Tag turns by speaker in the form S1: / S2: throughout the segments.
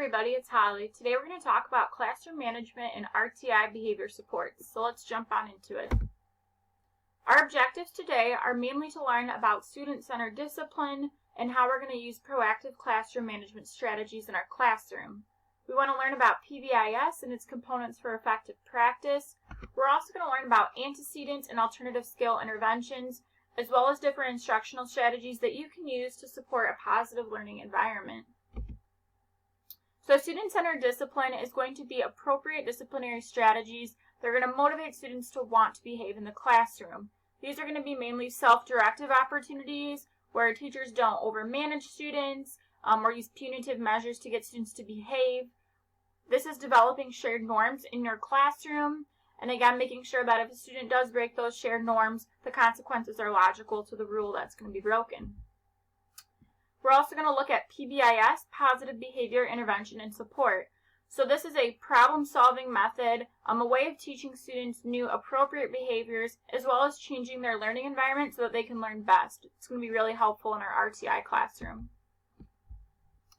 S1: everybody, it's Holly. Today we're going to talk about classroom management and RTI behavior supports. So let's jump on into it. Our objectives today are mainly to learn about student-centered discipline and how we're going to use proactive classroom management strategies in our classroom. We want to learn about PBIS and its components for effective practice. We're also going to learn about antecedents and alternative skill interventions, as well as different instructional strategies that you can use to support a positive learning environment. So student-centered discipline is going to be appropriate disciplinary strategies that are going to motivate students to want to behave in the classroom. These are going to be mainly self-directive opportunities where teachers don't overmanage students or use punitive measures to get students to behave. This is developing shared norms in your classroom, and again, making sure that if a student does break those shared norms, the consequences are logical to the rule that's going to be broken. We're also going to look at PBIS, Positive Behavior Intervention and Support. So this is a problem-solving method, a way of teaching students new appropriate behaviors, as well as changing their learning environment so that they can learn best. It's going to be really helpful in our RTI classroom.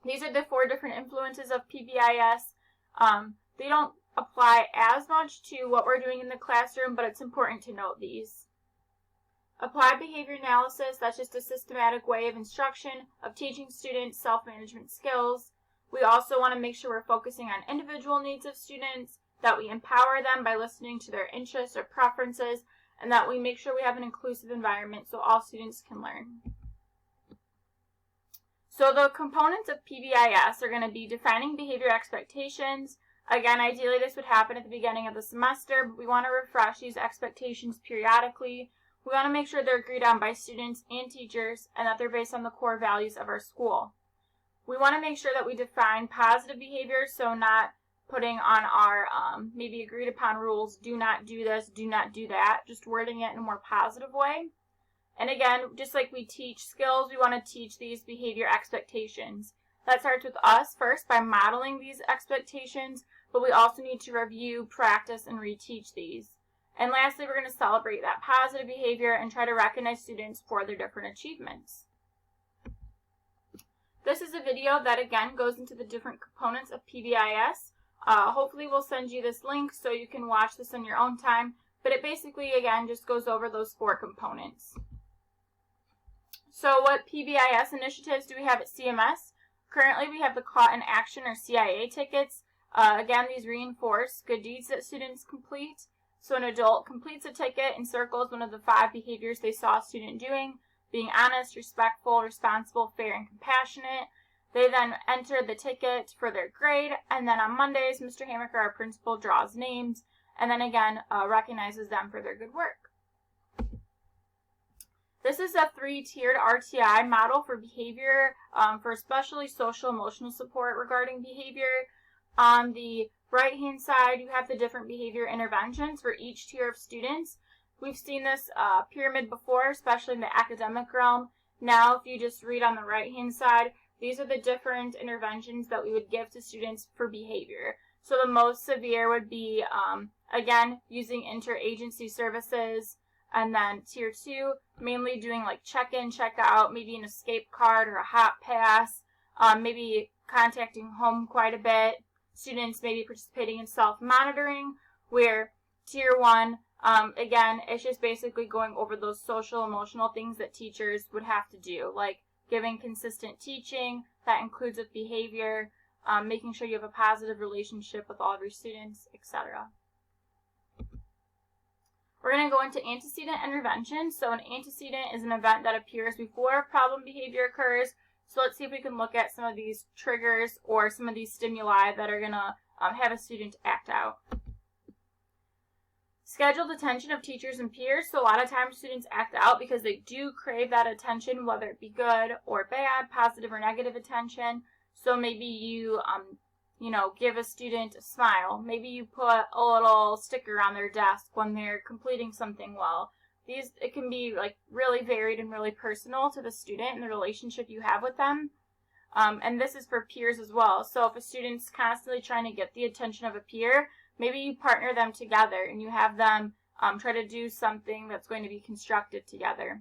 S1: These are the 4 different influences of PBIS. They don't apply as much to what we're doing in the classroom, but it's important to note these. Applied behavior analysis, that's just a systematic way of instruction of teaching students self-management skills. We also want to make sure we're focusing on individual needs of students, that we empower them by listening to their interests or preferences, and that we make sure we have an inclusive environment so all students can learn. So the components of PBIS are going to be defining behavior expectations. Again, ideally this would happen at the beginning of the semester, but we want to refresh these expectations periodically. We want to make sure they're agreed on by students and teachers and that they're based on the core values of our school. We want to make sure that we define positive behavior, so not putting on our maybe agreed upon rules, do not do this, do not do that, just wording it in a more positive way. And again, just like we teach skills, we want to teach these behavior expectations. That starts with us first by modeling these expectations, but we also need to review, practice, and reteach these. And lastly, we're going to celebrate that positive behavior and try to recognize students for their different achievements. This is a video that again goes into the different components of PBIS. Hopefully we'll send you this link so you can watch this on your own time, but it basically again just goes over those 4 components. So what PBIS initiatives do we have at CMS? Currently we have the Caught in Action or CIA tickets. Again, these reinforce good deeds that students complete. So an adult completes a ticket and circles one of the 5 behaviors they saw a student doing: being honest, respectful, responsible, fair, and compassionate. They then enter the ticket for their grade, and then on Mondays, Mr. Hammaker, our principal, draws names, and then again recognizes them for their good work. This is a 3-tiered RTI model for behavior, for especially social emotional support regarding behavior. On the right-hand side, you have the different behavior interventions for each tier of students. We've seen this pyramid before, especially in the academic realm. Now, if you just read on the right-hand side, these are the different interventions that we would give to students for behavior. So the most severe would be, again, using interagency services. And then tier 2, mainly doing like check-in, check-out, maybe an escape card or a hot pass, maybe contacting home quite a bit. Students maybe participating in self-monitoring, where tier 1, again, it's just basically going over those social, emotional things that teachers would have to do, like giving consistent teaching that includes with behavior, making sure you have a positive relationship with all of your students, etc. We're going to go into antecedent intervention. So an antecedent is an event that appears before problem behavior occurs. So let's see if we can look at some of these triggers or some of these stimuli that are going to have a student act out. Scheduled attention of teachers and peers. So a lot of times students act out because they do crave that attention, whether it be good or bad, positive or negative attention. So maybe you, give a student a smile. Maybe you put a little sticker on their desk when they're completing something well. It can be like really varied and really personal to the student and the relationship you have with them. And this is for peers as well. So if a student's constantly trying to get the attention of a peer, maybe you partner them together and you have them try to do something that's going to be constructive together.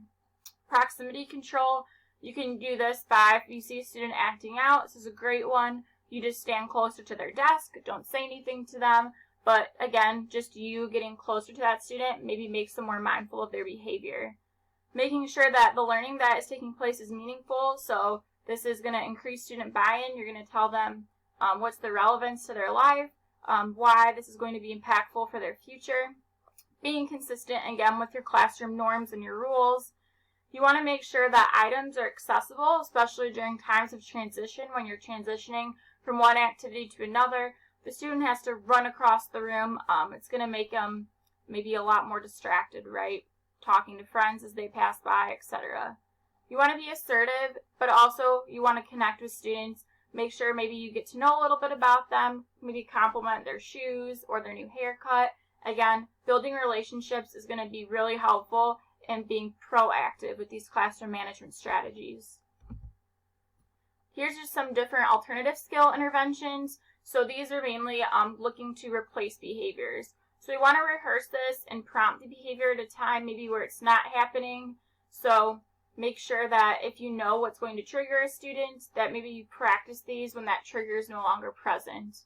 S1: Proximity control, you can do this by, if you see a student acting out, this is a great one. you just stand closer to their desk, don't say anything to them, but again, just you getting closer to that student maybe makes them more mindful of their behavior. Making sure that the learning that is taking place is meaningful, so this is going to increase student buy-in. You're going to tell them what's the relevance to their life, why this is going to be impactful for their future. Being consistent, again, with your classroom norms and your rules. You want to make sure that items are accessible, especially during times of transition when you're transitioning from one activity to another. The student has to run across the room. It's going to make them maybe a lot more distracted, right? Talking to friends as they pass by, etc. You want to be assertive, but also you want to connect with students. Make sure maybe you get to know a little bit about them, maybe compliment their shoes or their new haircut. Again, building relationships is going to be really helpful in being proactive with these classroom management strategies. Here's just some different alternative skill interventions. So these are mainly looking to replace behaviors. So we want to rehearse this and prompt the behavior at a time maybe where it's not happening. So make sure that if you know what's going to trigger a student, that maybe you practice these when that trigger is no longer present.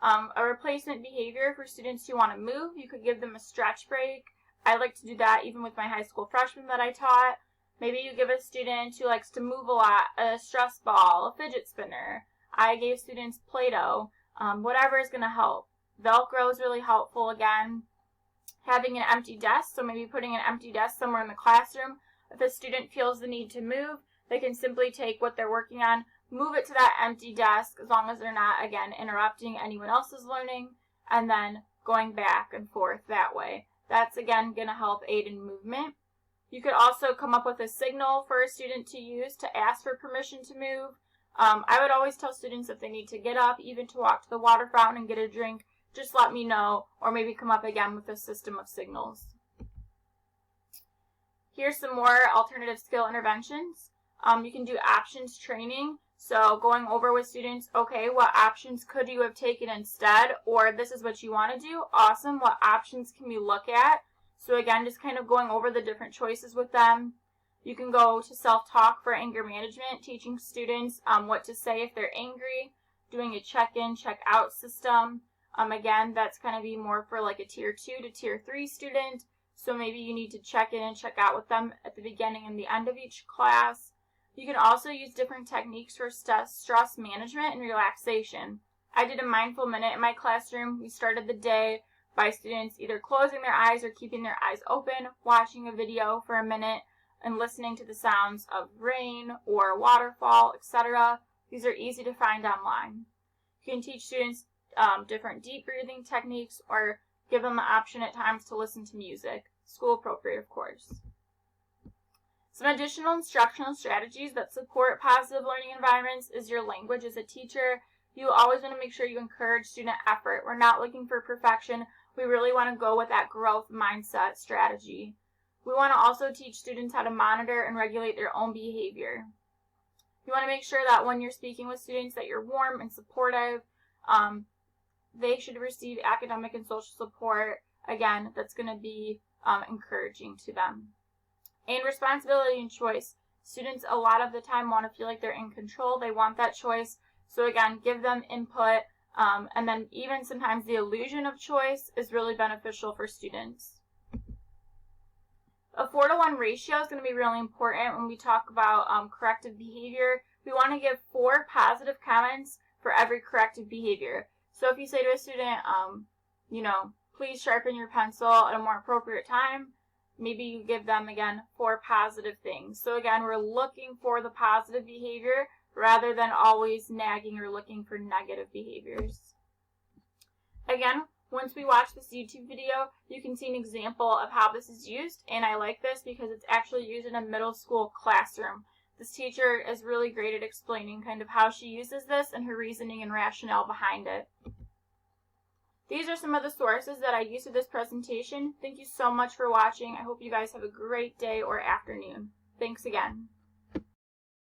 S1: A replacement behavior for students who want to move, you could give them a stretch break. I like to do that even with my high school freshmen that I taught. Maybe you give a student who likes to move a lot a stress ball, a fidget spinner. I gave students Play-Doh, whatever is going to help. Velcro is really helpful again. Having an empty desk, so maybe putting an empty desk somewhere in the classroom. If a student feels the need to move, they can simply take what they're working on, move it to that empty desk as long as they're not, again, interrupting anyone else's learning, and then going back and forth that way. That's, again, going to help aid in movement. You could also come up with a signal for a student to use to ask for permission to move. I would always tell students if they need to get up, even to walk to the water fountain and get a drink, just let me know, or maybe come up again with a system of signals. Here's some more alternative skill interventions. You can do options training. So going over with students, okay, what options could you have taken instead? Or this is what you want to do. Awesome. What options can we look at? So again, just kind of going over the different choices with them. You can go to self-talk for anger management, teaching students what to say if they're angry, doing a check-in, check-out system. Again, that's going to be more for like a tier 2 to tier 3 student. So maybe you need to check in and check out with them at the beginning and the end of each class. You can also use different techniques for stress management and relaxation. I did a mindful minute in my classroom. We started the day by students either closing their eyes or keeping their eyes open, watching a video for a minute, and listening to the sounds of rain or waterfall, etc. These are easy to find online. You can teach students different deep breathing techniques or give them the option at times to listen to music. School appropriate, of course. Some additional instructional strategies that support positive learning environments is your language as a teacher. You always want to make sure you encourage student effort. We're not looking for perfection. We really want to go with that growth mindset strategy. We want to also teach students how to monitor and regulate their own behavior. You want to make sure that when you're speaking with students that you're warm and supportive. They should receive academic and social support. Again, that's going to be encouraging to them. And responsibility and choice. Students a lot of the time want to feel like they're in control. They want that choice. So again, give them input. And then even sometimes the illusion of choice is really beneficial for students. A 4-to-1 ratio is going to be really important when we talk about corrective behavior. We want to give 4 positive comments for every corrective behavior. So if you say to a student, please sharpen your pencil at a more appropriate time, maybe you give them, again, 4 positive things. So again, we're looking for the positive behavior rather than always nagging or looking for negative behaviors. Again, once we watch this YouTube video, you can see an example of how this is used, and I like this because it's actually used in a middle school classroom. This teacher is really great at explaining kind of how she uses this and her reasoning and rationale behind it. These are some of the sources that I used for this presentation. Thank you so much for watching. I hope you guys have a great day or afternoon. Thanks again.